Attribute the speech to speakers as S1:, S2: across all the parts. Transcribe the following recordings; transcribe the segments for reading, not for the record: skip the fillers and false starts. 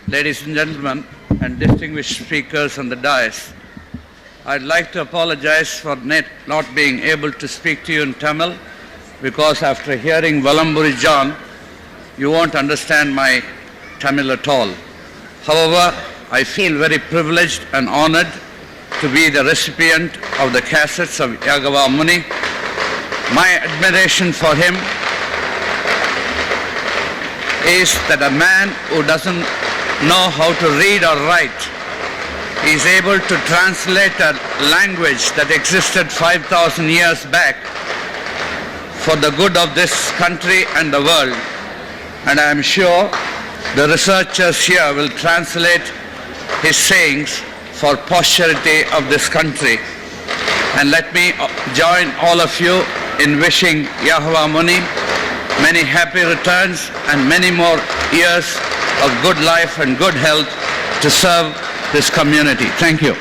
S1: ladies and gentlemen, and distinguished speakers on the dais, I'd like to apologize for not being able to speak to you in Tamil, because after hearing Valamburi John, you won't understand my Tamil at all. However, I feel very privileged and honored to be the recipient of the cassettes of Yagava Muni. My admiration for him is that a man who doesn't know how to read or write is able to translate a language that existed 5,000 years back for the good of this country and the world. And I am sure the researchers here will translate his sayings for posterity of this country. And let me join all of you in wishing Yahweh Muni many happy returns and many more years of good life and good health to serve this community. Thank you.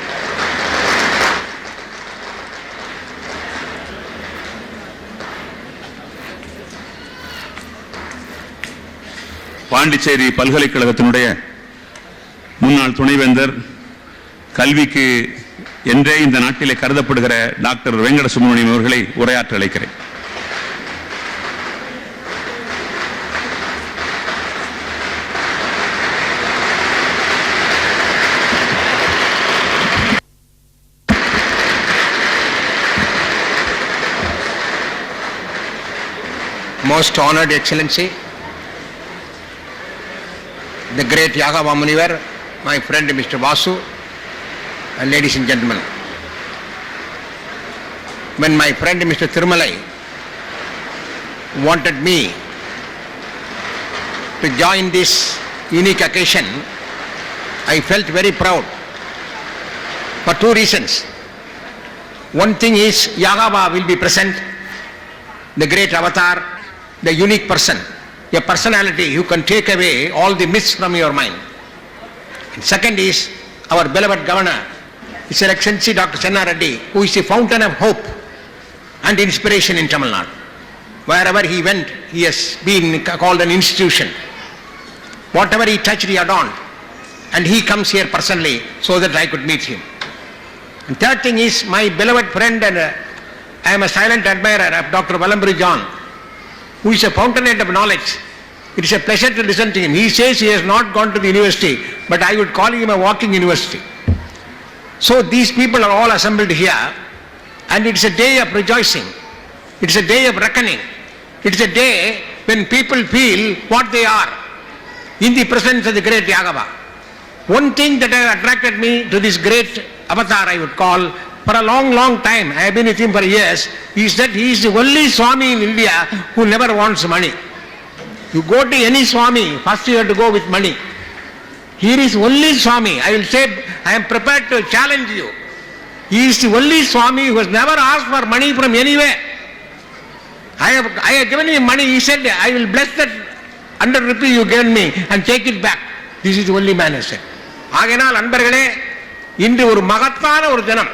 S2: Pondicherry பல்கலைக்கழகத்தினுடைய முன்னாள் துணைவேந்தர், கல்விக்கு என்றே இந்த நாட்டிலே கருதப்படுகிற doctor Venkata Subramaniam அவர்களை உரையாற்ற அழைக்கிறேன்.
S3: Most honored Excellency, the great Yagava Munivar, my friend Mr. Vasu, and ladies and gentlemen. When my friend Mr. Thirumalai wanted me to join this unique occasion, I felt very proud for two reasons. One thing is Yagava will be present, the great avatar, the unique person, a personality who can take away all the myths from your mind. And second is our beloved governor, His Excellency Dr. Chenna Reddy, who is the fountain of hope and inspiration in Tamil Nadu. Wherever he went, he has been called an institution. Whatever he touched, he adorned. And he comes here personally so that I could meet him. And third thing is my beloved friend, and I am a silent admirer of Dr. Valamburi John, who is a fountainhead of knowledge. It is a pleasure to listen to him. He says he has not gone to the university, but I would call him a walking university. So these people are all assembled here, and it's a day of rejoicing. It's a day of reckoning. It's a day when people feel what they are in the presence of the great Yagava. One thing that has attracted me to this great avatar, I would call, for a long, long time, I have been with him for years, is that he is the only Swami in India who never wants money. You go to any Swami, first you have to go with money. Here is only Swami. I will say, I am prepared to challenge you. He is the only Swami who has never asked for money from anywhere. I have given him money. He said, I will bless that 100 rupee you given me and take it back. This is the only man who said. ஆகையினால் அன்பர்களே, இன்று ஒரு மகத்தான ஒரு தினம்.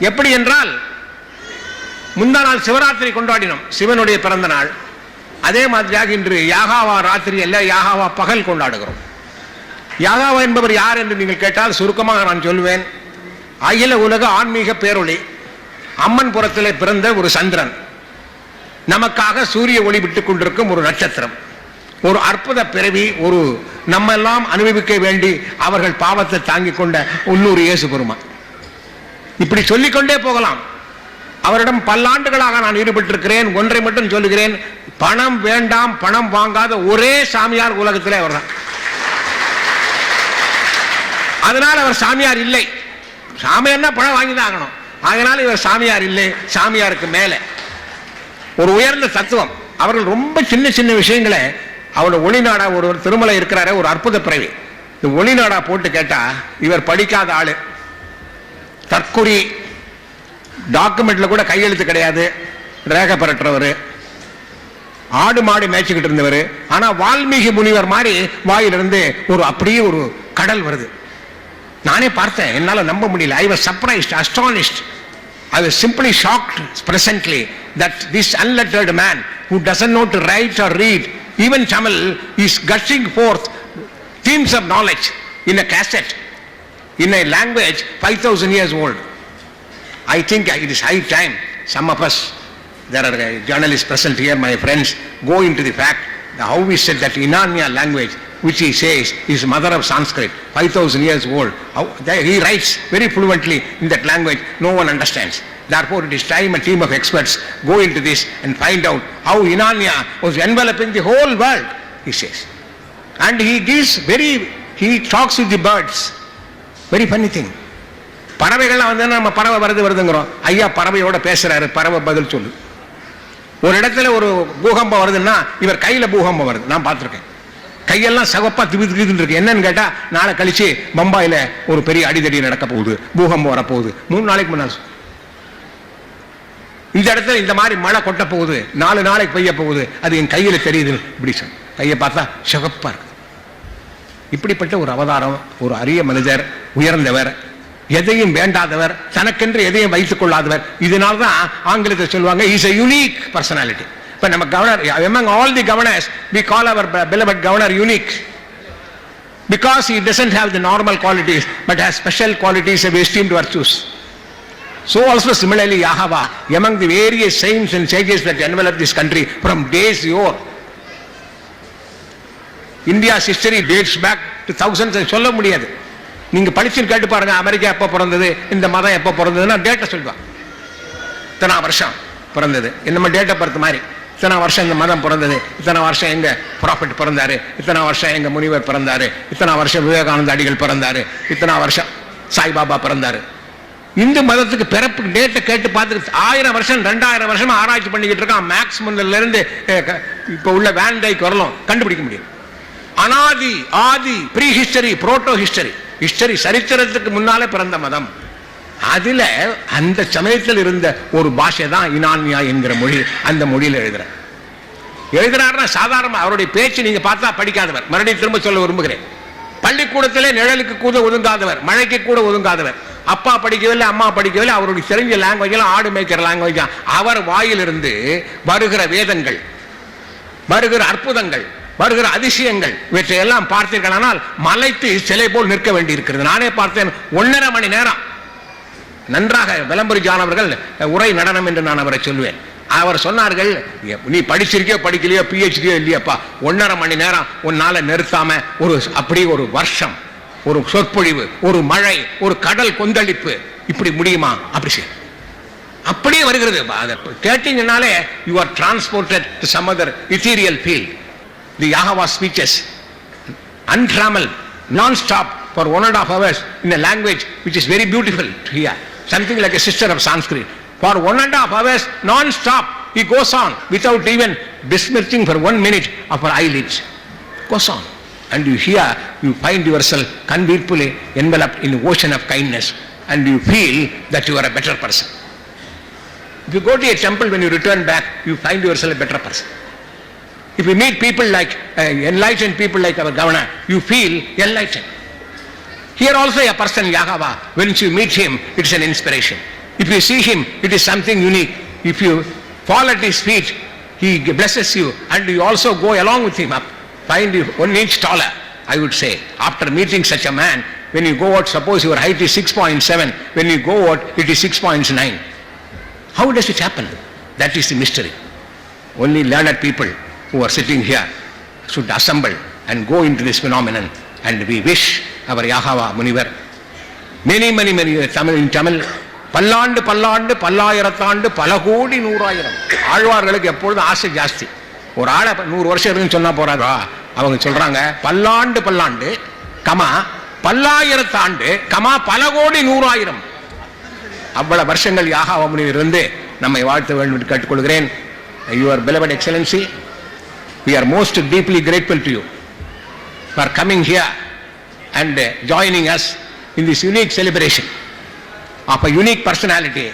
S3: எப்படி என்றால், முந்தா நாள் சிவராத்திரி கொண்டாடினோம், சிவனுடைய பிறந்த நாள். அதே மாதிரியாக இன்று யாகாவா ராத்திரி அல்ல, யாகாவா பகல் கொண்டாடுகிறோம். யாகாவா என்பவர் யார் என்று நீங்கள் கேட்டால் சுருக்கமாக நான் சொல்வேன். அகில உலக ஆன்மீக பேரொளி, அம்மன் புறத்திலே பிறந்த ஒரு சந்திரன், நமக்காக சூரிய ஒளி விட்டுக் கொண்டிருக்கும் ஒரு நட்சத்திரம், ஒரு அற்புத பிறவி, ஒரு நம்மெல்லாம் அனுபவிக்க வேண்டி அவர்கள் பாவத்தை தாங்கிக் கொண்ட உள்ளூர் இயேசு பெருமான். இப்படி சொல்லிக்கொண்டே போகலாம். அவரிடம் பல்லாண்டுகளாக நான் ஈடுபட்டிருக்கிறேன். ஒன்றை மட்டும் சொல்லுகிறேன், பணம் வேண்டாம், பணம் வாங்காத ஒரே சாமியார் உலகத்திலே அவர் தான். அதனால் அவர் சாமியார் இல்லை. சாமியார்னா பணம் வாங்கிதான் ஆகணும். அதனால இவர் சாமியார் இல்லை, சாமியாருக்கு மேலே ஒரு உயர்ந்த தத்துவம். அவர்கள் ரொம்ப சின்ன சின்ன விஷயங்களை அவரோட ஒளிநாடா ஒருவர் திருமலை இருக்கிறார, ஒரு அற்புத பிறவி. இந்த ஒளிநாடா போட்டு கேட்டா இவர் படிக்காத ஆளு, தற்குறி, டாக்குமெண்ட்ல கூட கையெழுத்து கிடையாது, ரேக பரட்டுறவர், ஆடு மாடு மேய்ச்சிக்கிட்டு இருந்தவர். ஆனா வால்மீகி முனிவர் மாதிரி வாயிலிருந்து ஒரு அப்படியே ஒரு கடல் வருது. நானே பார்த்தேன், என்னால நம்ப முடியல. I was surprised, astonished. I was simply shocked presently that this unlettered man who doesn't know to write or read, even Tamil, is gushing forth themes of knowledge in a cassette, in a language 5,000 years old. I think it is high time some of us, there are journalists present here, my friends, go into the fact that how we said that Inanya language, which he says is mother of Sanskrit, 5,000 years old. He writes very fluently in that language, no one understands. Therefore, it is time a team of experts go into this and find out how Inanya was enveloping the whole world, he says. And he talks with the birds. Very funny thing. பறவைகள்லாம் வந்து நம்ம பறவை வருதுங்கிறோம். ஐயா பறவையோட பேசுறாரு, பறவை பதில் சொல்லு. ஒரு இடத்துல ஒரு பூகம்பம் வருதுன்னா இவர் கையில பூகம்பம் வருது, நான் பார்த்துருக்கேன். கையெல்லாம் சகப்பா திவிதுன்னு இருக்கு. என்னன்னு கேட்டா, நாளை கழிச்சு பம்பாயில ஒரு பெரிய அடிதடி நடக்க போகுது, பூகம்பம் வரப்போகுது. 3 நாளைக்கு முன்னால் இந்த இடத்துல இந்த மாதிரி மழை கொட்ட போகுது, 4 நாளைக்கு பெய்ய போகுது, அது என் கையில தெரியுது. இப்படி சொன்ன கையை பார்த்தா சகப்பா இருக்கு. இப்படிப்பட்ட ஒரு அவதாரம், ஒரு அரிய மனிதர், உயர்ந்தவர், எதையும் வேண்டாதவர், தனக்கென்று எதையும் வைத்துக் கொள்ளாதவர். இதனால்தான் ஆங்கிலத்தில் சொல்லுவாங்க இஸ் a unique personality. இப்ப நம்ம governor, among all the governors we call our beloved governor unique because he doesn't have the normal qualities but has special qualities of esteemed virtues. So also similarly Yahava, among the various saints and sages that envelop this country from days yore, India's history dates back to thousands. சொல்ல முடியாது. நீங்க படிச்சு கேட்டு பாருங்க, America எப்ப பிறந்தது, இந்த மதம் எப்ப பிறந்ததுன்னா டேட்டா சொல்லுவா. இத்தனை வருஷம் பிறந்தது, நம்ம டேட்டா பர்த் மாதிரி. இத்தனை வருஷம் இந்த மதம் பிறந்தது, இத்தனை வருஷம் எங்க ப்ராஃபட் பிறந்தாரு, இத்தனை வருஷம் எங்க முனிவர் பிறந்தாரு, இத்தனை வருஷம் விவேகானந்த அடிகள் பிறந்தாரு, இத்தனை வருஷம் சாய்பாபா பிறந்தாரு. இந்து மதத்துக்கு பிறப்பு டேட்டை கேட்டு பார்த்து 1000 வருஷம் 2000 வருஷமா ஆராய்ச்சி பண்ணிக்கிட்டு இருக்கான். மேக்ஸ் முதல்ல இருந்து இப்ப உள்ள வேன்டைக்கு வரலாம் கண்டுபிடிக்க முடியும். அனாதி, ஆதி, pre history, proto history, history சரித்திரத்துக்கு முன்னாலே பிறந்த மதம். அதுல அந்த சமயத்தில் இருந்த ஒரு பாஷை தான் இனான்யா என்கிற மொழி. அந்த மொழியில் எழுதுறாருன்னா சாதாரண அவருடைய பேச்சு நீங்க பார்த்தா படிக்காதவர். மறுபடியும் திரும்ப சொல்ல விரும்புகிறேன், பள்ளிக்கூடத்திலே நிழலுக்கு கூட ஒதுங்காதவர், மழைக்கு கூட ஒதுங்காதவர். அப்பா படிக்கவில்லை, அம்மா படிக்கவில்லை, அவருடைய தெரிஞ்ச லாங்குவேஜ் எல்லாம் ஆடு மேய்க்கிற லாங்குவேஜ் தான். அவர் வாயிலிருந்து வருகிற வேதங்கள், வருகிற அற்புதங்கள், வருகிற அதிசயங்கள், இவற்றையெல்லாம் பார்த்தீர்களானால் மலைத்து சிலை போல் நிற்க வேண்டி இருக்கிறது. நானே பார்த்தேன். 1.5 மணி நேரம் நன்றாக விளம்பரி ஜானவர்கள் உரை நடனம் என்று நான் அவரை சொல்வேன். அவர் சொன்னார்கள், நீ படிச்சிருக்கியோ படிக்கலையோ PhDயோ இல்லையப்பா, 1.5 மணி நேரம் உன்னால நிறுத்தாம அப்படி ஒரு வருஷம், ஒரு சொற்பொழிவு, ஒரு மழை, ஒரு கடல் கொந்தளிப்பு, இப்படி முடியுமா? அப்படி செய்ய அப்படியே வருகிறது. அதை கேட்டீங்கன்னாலே you are transported to some other ethereal field. The Yahava speeches, untrammeled, non-stop for 1.5 hours in a language which is very beautiful to hear, something like a sister of Sanskrit. For 1.5 hours non-stop he goes on without even besmirching for 1 minute of our eyelids. Goes on, and you hear, you find yourself convincingly enveloped in the ocean of kindness, and you feel that you are a better person. If you go to a temple, when you return back, you find yourself a better person. If you meet people like enlightened people like our governor, you feel enlightened. Here also a person, Yahava, when you meet him, it is an inspiration. If you see him, it is something unique. If you fall at his feet, he blesses you, and you also go along with him up. Find you 1 inch taller, I would say. After meeting such a man, when you go out, suppose your height is 6.7, when you go out, it is 6.9. How does it happen? That is the mystery. Only learned people who are sitting here should assemble and go into this phenomenon, and we wish our Yahava Munivar many Tamil in Tamil பல்லாண்டு பல்லாண்டு பல்லாயிரத்தாண்டு பல கோடி 100,000. ஆழ்வார்களுக்கு எப்பொழுதும் ஆசை ஜாஸ்தி. ஒரு ஆளை 100 வருஷம் இருக்குன்னு சொன்னா போறாதா? அவங்க சொல்றாங்க பல்லாண்டு பல்லாண்டு கமா பல்லாயிரத்தாண்டு கமா பல கோடி 100,000. அவ்வளவு வருஷங்கள் யாகாவ முனிவர் இருந்து நம்மை வாழ்த்த வேண்டும் என்று கேட்டுக்கொள்கிறேன். Your beloved Excellency, we are most deeply grateful to you for coming here and joining us in this unique celebration of a unique personality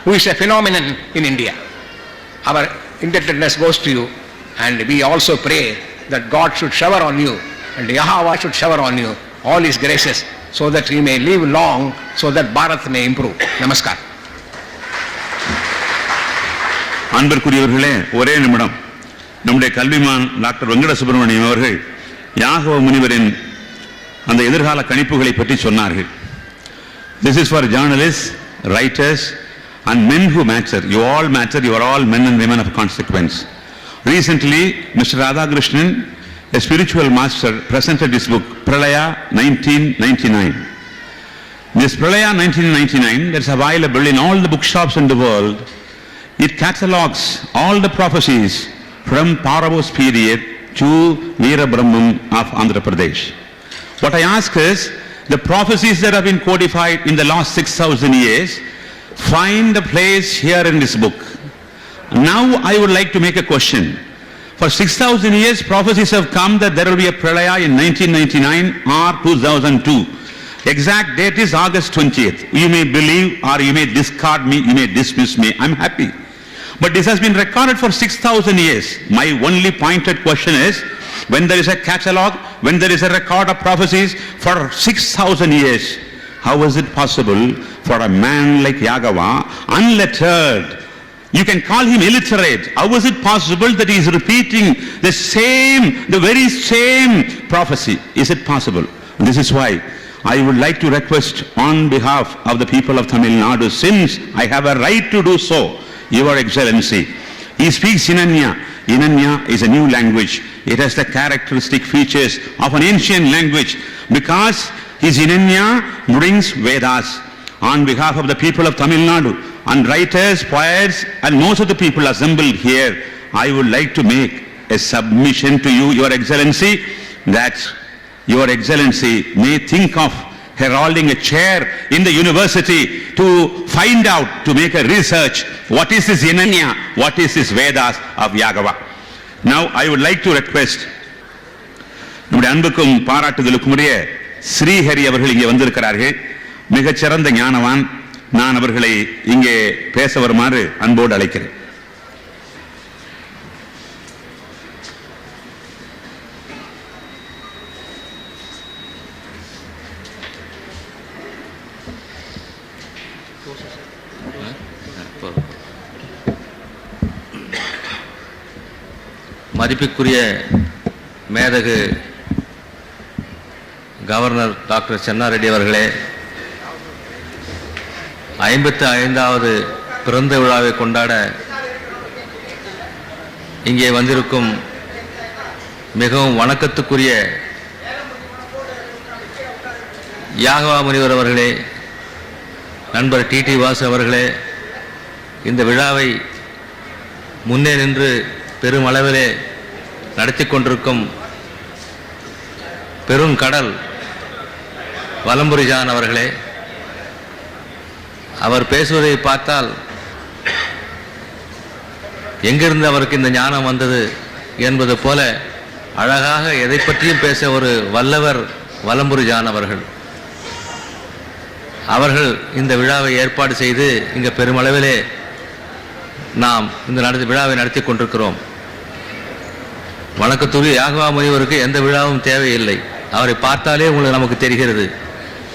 S3: who is a phenomenon in India. Our indebtedness goes to you, and we also pray that God should shower on you and Yahava should shower on you all his graces so that we may live long, so that Bharat may improve. Namaskar.
S2: அன்பிற்குரியவர்களே, ஒரே நிமிடம். நம்முடைய கல்விமான் doctor Venkata Subramaniam அவர்கள் யாகவ முனிவரின் அந்த எதிர்கால கணிப்புகளை பற்றி சொன்னார்கள். This is for journalists, writers and men who matter. You all matter, you are all men and women of consequence. Recently, Mr. Radhakrishnan, a spiritual master, presented his book, Pralaya 1999. This Pralaya 1999 that's available in all the bookshops in the world. It catalogues all the prophecies from Paravos period to Veera Brahman of Andhra Pradesh. What I ask is, the prophecies that have been codified in the last 6,000 years find a place here in this book. Now I would like to make a question. For 6,000 years, prophecies have come that there will be a Pralaya in 1999 or 2002. Exact date is August 20th. You may believe or you may discard me, you may dismiss me. I'm happy. But this has been recorded for 6,000 years. My only pointed question is, when there is a catalogue, when there is a record of prophecies for 6,000 years, how is it possible for a man like Yagava, unlettered, you can call him illiterate, how is it possible that he is repeating the very same prophecy? Is it possible? This is why I would like to request on behalf of the people of Tamil Nadu, since I have a right to do so, Your Excellency, he speaks Inanya. Inanya is a new language. It has the characteristic features of an ancient language because his Inanya brings Vedas. On behalf of the people of Tamil Nadu and writers, poets and most of the people assembled here, I would like to make a submission to you, Your Excellency, that Your Excellency may think of heralding a chair in the university to find out, to make a research, what is this Inanya, what is this Vedas of Yagava. Now I would like to request, நம்முடைய அன்புக்கும் பாராட்டுதலுக்கும் உரிய ஸ்ரீஹரி அவர்கள் இங்கே வந்திருக்கிறார்கள். மிகச்சிறந்த ஞானவான். நான் அவர்களை இங்கே பேச வருமாறு அன்போடு அழைக்கிறேன்.
S4: மதிப்புக்குரிய மேதகு கவர்னர் டாக்டர் சென்னாரெட்டி அவர்களே, 55வது பிறந்த விழாவை கொண்டாட இங்கே வந்திருக்கும் மிகவும் வணக்கத்துக்குரிய யாகவா முனிவர் அவர்களே, நண்பர் டிடி வாசு அவர்களே, இந்த விழாவை முன்னே நின்று பெருமளவிலே நடத்தி கொண்டிருக்கும் பெருங்கடல் வலம்புரி ஜான் அவர்களே, அவர் பேசுவதை பார்த்தால் எங்கிருந்து அவருக்கு இந்த ஞானம் வந்தது என்பது போல அழகாக எதை பற்றியும் பேச ஒரு வல்லவர் வலம்புரி ஜான் அவர்கள். அவர்கள் இந்த விழாவை ஏற்பாடு செய்து இங்கே பெருமளவிலே நாம் இந்த விழாவை நடத்தி கொண்டிருக்கிறோம். வணக்கத்துரிய யாகவா முனிவருக்கு எந்த விழாவும் தேவையில்லை. அவரை பார்த்தாலே உங்களுக்கு நமக்கு தெரிகிறது.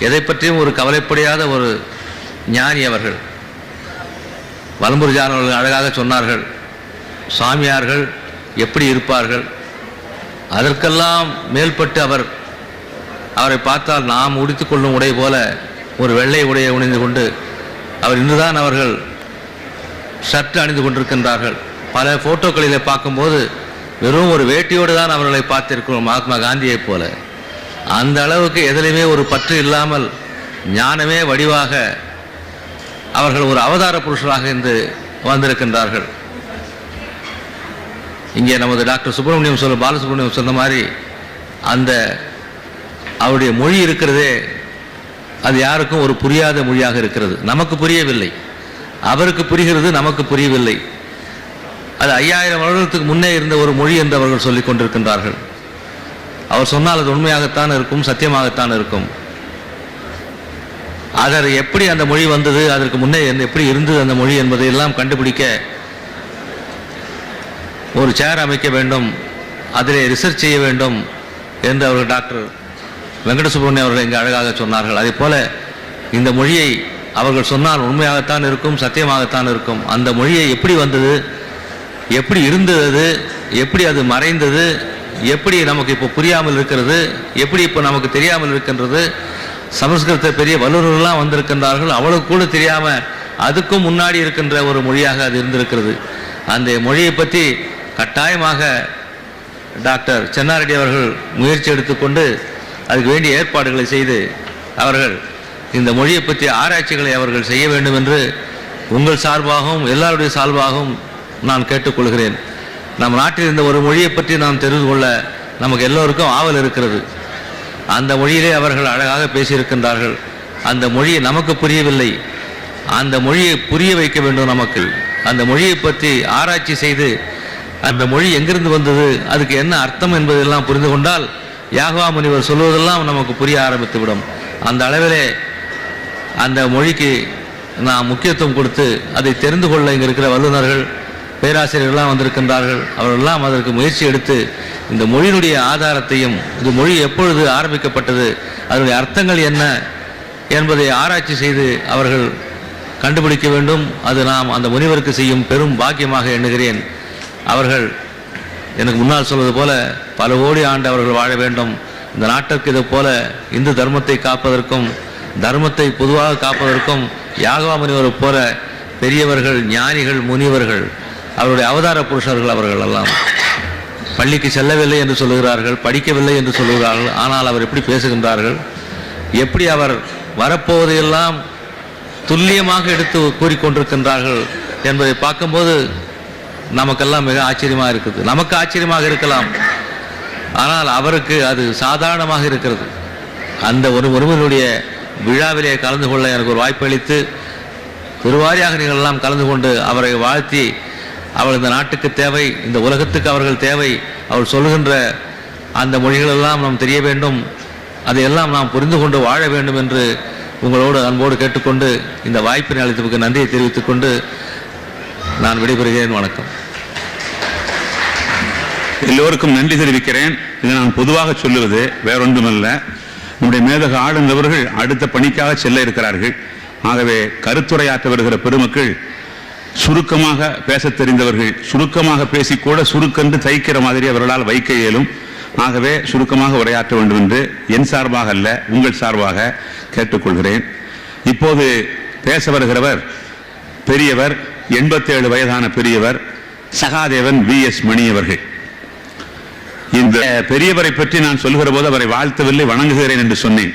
S4: எதை பற்றியும் ஒரு கவலைப்படையாத ஒரு ஞானி அவர்கள். வலம்புரி ஜான் அவர்கள் அழகாக சொன்னார்கள், சாமியார்கள் எப்படி இருப்பார்கள், அதற்கெல்லாம் மேல்பட்டு அவரை பார்த்தால் நாம் உடுத்திக்கொள்ளும் உடை போல ஒரு வெள்ளை உடையை உணிந்து கொண்டு அவர் இன்றுதான் அவர்கள் ஷர்ட் அணிந்து கொண்டிருக்கின்றார்கள். பல போட்டோக்களிலே பார்க்கும்போது வெறும் ஒரு வேட்டியோடு தான் அவர்களை பார்த்திருக்கிறோம், மகாத்மா காந்தியை போல. அந்த அளவுக்கு எதிலுமே ஒரு பற்று இல்லாமல் ஞானமே வடிவாக அவர்கள் ஒரு அவதார புருஷராக இன்று வந்திருக்கின்றார்கள். இங்கே நமது டாக்டர் பாலசுப்ரமணியம் சொன்ன மாதிரி அந்த அவருடைய மொழி இருக்கிறதே, அது யாருக்கும் ஒரு புரியாத மொழியாக இருக்கிறது. நமக்கு புரியவில்லை, அவருக்கு புரிகிறது, நமக்கு புரியவில்லை. அது 5000 வருடத்துக்கு முன்னே இருந்த ஒரு மொழி என்று அவர்கள் சொல்லிக் கொண்டிருக்கின்றார்கள். அவர் சொன்னால் அது உண்மையாகத்தான் இருக்கும், சத்தியமாகத்தான் இருக்கும். அதற்கு எப்படி அந்த மொழி வந்தது, அதற்கு முன்னே எப்படி இருந்தது அந்த மொழி என்பதை எல்லாம் கண்டுபிடிக்க ஒரு சேர் அமைக்க வேண்டும், அதிலே ரிசர்ச் செய்ய வேண்டும் என்று அவர்கள் டாக்டர் வெங்கட சுப்பிரமணியம் அவர்கள் இங்கே அழகாக சொன்னார்கள். அதே போல இந்த மொழியை அவர்கள் சொன்னால் உண்மையாகத்தான் இருக்கும், சத்தியமாகத்தான் இருக்கும். அந்த மொழியை எப்படி வந்தது, எப்படி இருந்தது, எப்படி அது மறைந்தது எப்படி நமக்கு இப்போ புரியாமல் இருக்கிறது, எப்படி இப்போ நமக்கு தெரியாமல் இருக்கின்றது. சமஸ்கிருத பெரிய வல்லுநர்கள்லாம் வந்திருக்கின்றார்கள், அவளுக்கு கூட தெரியாமல் அதுக்கும் முன்னாடி இருக்கின்ற ஒரு மொழியாக அது இருந்திருக்கிறது. அந்த மொழியை பற்றி கட்டாயமாக டாக்டர் சென்னாரெட்டி அவர்கள் முயற்சி எடுத்துக்கொண்டு அதுக்கு வேண்டிய ஏற்பாடுகளை செய்து அவர்கள் இந்த மொழியை பற்றி ஆராய்ச்சிகளை அவர்கள் செய்ய வேண்டும் என்று உங்கள் சார்பாகவும் எல்லாருடைய சார்பாகவும் நான் கேட்டுக்கொள்கிறேன். நம் நாட்டில் இருந்த ஒரு மொழியை பற்றி நாம் தெரிந்து கொள்ள நமக்கு எல்லோருக்கும் ஆவல் இருக்கிறது. அந்த மொழியிலே அவர்கள் அழகாக பேசியிருக்கின்றார்கள். அந்த மொழி நமக்கு புரியவில்லை, அந்த மொழியை புரிய வைக்க வேண்டும். நமக்கு அந்த மொழியை பற்றி ஆராய்ச்சி செய்து அந்த மொழி எங்கிருந்து வந்தது, அதுக்கு என்ன அர்த்தம் என்பதெல்லாம் புரிந்து கொண்டால் யாகவா முனிவர் சொல்வதெல்லாம் நமக்கு புரிய ஆரம்பித்துவிடும். அந்த அளவிலே அந்த மொழிக்கு நாம் முக்கியத்துவம் கொடுத்து அதை தெரிந்து கொள்ள இங்கே இருக்கிற வல்லுநர்கள் பேராசிரியர்கள்லாம் வந்திருக்கின்றார்கள். அவர்களெல்லாம் அதற்கு முயற்சி எடுத்து இந்த மொழியினுடைய ஆதாரத்தையும், இந்த மொழி எப்பொழுது ஆரம்பிக்கப்பட்டது, அதனுடைய அர்த்தங்கள் என்ன என்பதை ஆராய்ச்சி செய்து அவர்கள் கண்டுபிடிக்க வேண்டும். அது நாம் அந்த முனிவருக்கு செய்யும் பெரும் பாக்கியமாக எண்ணுகிறேன். அவர்கள் எனக்கு முன்னால் சொல்வது போல பல கோடி ஆண்டு அவர்கள் வாழ வேண்டும். இந்த நாட்டிற்கு இது போல இந்து தர்மத்தை காப்பதற்கும் தர்மத்தை பொதுவாக காப்பதற்கும் யாகவா முனிவர் போல பெரியவர்கள், ஞானிகள், முனிவர்கள், அவருடைய அவதார புருஷர்கள் அவர்கள் எல்லாம் பள்ளிக்கு செல்லவில்லை என்று சொல்லுகிறார்கள், படிக்கவில்லை என்று சொல்லுகிறார்கள். ஆனால் அவர் எப்படி பேசுகின்றார்கள், எப்படி அவர் வரப்போவதையெல்லாம் துல்லியமாக எடுத்து கூறிக்கொண்டிருக்கின்றார்கள் என்பதை பார்க்கும்போது நமக்கெல்லாம் மிக ஆச்சரியமாக இருக்குது. நமக்கு ஆச்சரியமாக இருக்கலாம், ஆனால் அவருக்கு அது சாதாரணமாக இருக்கிறது. அந்த ஒருவருடைய விழாவிலே கலந்து கொள்ள எனக்கு ஒரு வாய்ப்பு அளித்து பெருவாரியாக நீங்கள் எல்லாம் கலந்து கொண்டு அவரை வாழ்த்தி, அவள் இந்த நாட்டுக்கு தேவை, இந்த உலகத்துக்கு அவர்கள் தேவை, அவள் சொல்லுகின்ற அந்த மொழிகளெல்லாம் நாம் தெரிய வேண்டும், அதையெல்லாம் நாம் புரிந்து கொண்டு வாழ வேண்டும் என்று உங்களோடு அன்போடு கேட்டுக்கொண்டு இந்த வாய்ப்பினை அளித்ததுக்கு நன்றியை தெரிவித்துக் கொண்டு நான் விடைபெறுகிறேன். வணக்கம்.
S2: எல்லோருக்கும் நன்றி தெரிவிக்கிறேன். இதை நான் பொதுவாக சொல்லுவது வேறொன்றுமல்ல. நம்முடைய மேதக ஆளுநர்கள் அடுத்த பணிக்காக செல்ல இருக்கிறார்கள். ஆகவே கருத்துரையாற்ற வருகிற பெருமக்கள் சுருக்கமாக பேச தெரிந்தவர்கள், சுருக்கமாக பேசிக்கூட சுருக்கென்று தைக்கிற மாதிரி அவர்களால் வைக்க இயலும். ஆகவே சுருக்கமாக உரையாற்ற வேண்டும் என்று என் சார்பாக அல்ல, உங்கள் சார்பாக கேட்டுக்கொள்கிறேன். இப்போது பேச வருகிறவர் பெரியவர், 87 வயதான பெரியவர் சகாதேவன் V.S. மணி அவர்கள். இந்த பெரியவரை பற்றி நான் சொல்கிற போது அவரை வாழ்த்தவில்லை, வணங்குகிறேன் என்று சொன்னேன்.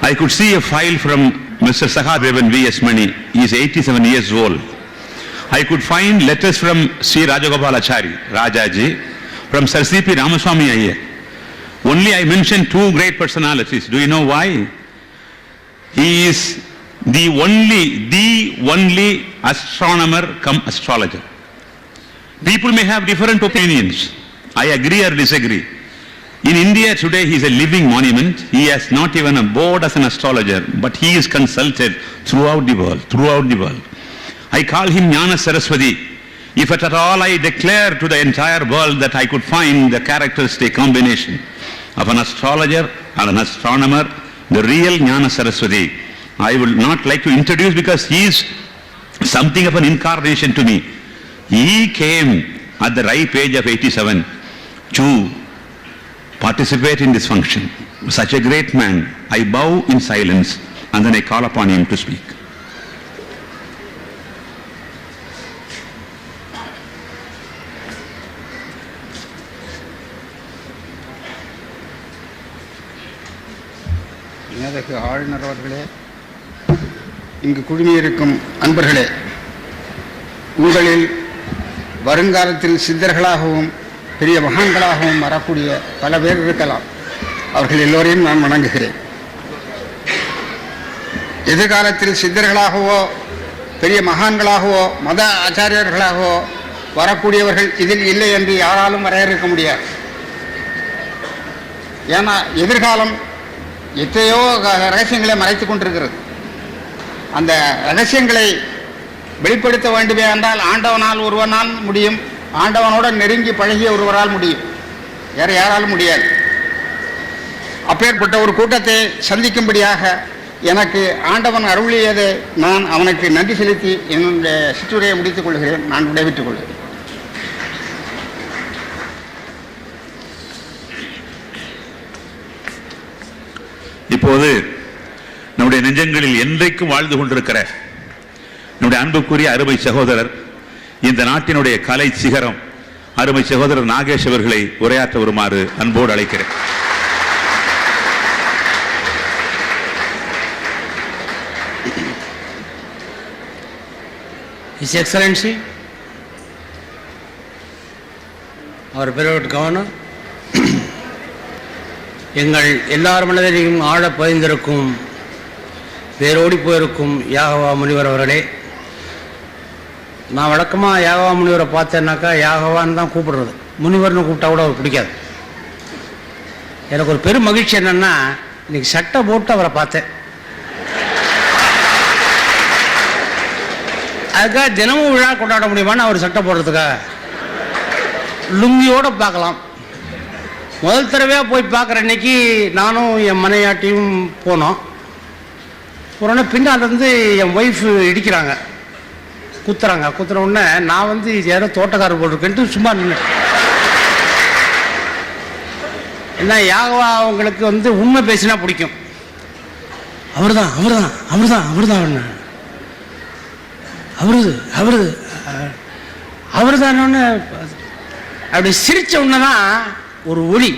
S2: I could see a file from Mr. Sahadevan V.S. Mani. He is 87 years old. I could find letters from Sri Rajagopalachari, Rajaji, from Sir C.P. Ramaswamy Iyer. Only I mentioned two great personalities. Do you know why? He is the only astronomer come astrologer. People may have different opinions. I agree or disagree. In India today he is a living monument. He has not even a board as an astrologer, but he is consulted throughout the world. I call him Jnana Saraswati. If at all I declare to the entire world that I could find the characteristic combination of an astrologer and an astronomer, the real Jnana Saraswati, I would not like to introduce because he is something of an incarnation to me. He came at the ripe age of 87 to participate in this function. Such a great man. I bow in silence and then I call upon him to speak.
S5: மேதகு ஆளுநர் அவர்களே, இங்கு குழுமியிருக்கும் அன்பர்களே, உங்களில் வருங்காலத்தில் சித்தர்களாகவும் பெரிய மகான்களாகவும் வரக்கூடிய பல பேர் இருக்கலாம். அவர்கள் எல்லோரையும் நான் வணங்குகிறேன். எதிர்காலத்தில் சித்தர்களாகவோ பெரிய மகான்களாகவோ மத ஆச்சாரியர்களாகவோ வரக்கூடியவர்கள் இதில் இல்லை என்று யாராலும் வரையறுக்க முடியாது. ஏன்னா எதிர்காலம் எத்தனையோ ரகசியங்களை மறைத்துக் கொண்டிருக்கிறது. அந்த ரகசியங்களை வெளிப்படுத்த வேண்டுமே என்றால் ஆண்டவனால் ஒருவனால் முடியும், ஆண்டவனோடு நெருங்கி பழகிய ஒருவரால் முடியும், வேறு யாராலும் முடியாது. அப்பேற்பட்ட ஒரு கூட்டத்தை சந்திக்கும்படியாக எனக்கு ஆண்டவன் அருளியதை நான் அவனுக்கு நன்றி செலுத்தி என்னுடைய சிற்றுரையை முடித்துக் கொள்கிறேன். நான் விடைபெற்றுக் கொள்கிறேன்.
S2: இப்போது நம்முடைய நெஞ்சங்களில் என்றைக்கும் வாழ்ந்து கொண்டிருக்கிற நம்முடைய அன்புக்குரிய அருமை சகோதரர், இந்த நாட்டினுடைய கலை சிகரம் அருமை சகோதரர் நாகேஷ் அவர்களை உரையாற்ற வருமாறு அன்போடு அழைக்கிறேன்.
S6: His Excellency, our beloved Governor, எங்கள் எல்லார் மனதிலையும் ஆழ பதிந்திருக்கும் வேரோடி போயிருக்கும் யாகவா முனிவர் அவர்களே, நான் வழக்கமாக யாகவா முனிவரை பார்த்தேன்னாக்கா யாகவான்னு தான் கூப்பிடுறது, முனிவர்னு கூப்பிட்டா கூட அவர் பிடிக்காது. எனக்கு ஒரு பெரும் மகிழ்ச்சி என்னென்னா, இன்னைக்கு சட்டை போட்டு அவரை பார்த்தேன். அதுக்காக தினமும் விழா கொண்டாட முடியுமான்னு அவர் சட்டை போடுறதுக்காக லுங்கியோடு பார்க்கலாம். முதல் தடவையாக போய் பார்க்குற அன்னைக்கு நானும் என் மனையாட்டியும் போனோம். போனோன்னே பின்னாலேருந்து என் ஒய்ஃபு இடிக்கிறாங்க, குத்துற உடனே நான் வந்து யாரோ தோட்டக்காரர் போட்டிருக்கேன்ட்டு சும்மா நின்று. என்ன யாகவா அவங்களுக்கு வந்து உண்மை பேசினா பிடிக்கும். அவர் தான் அவர் தானே அப்படி சிரித்த உடனே தான் ஒரு ஒளி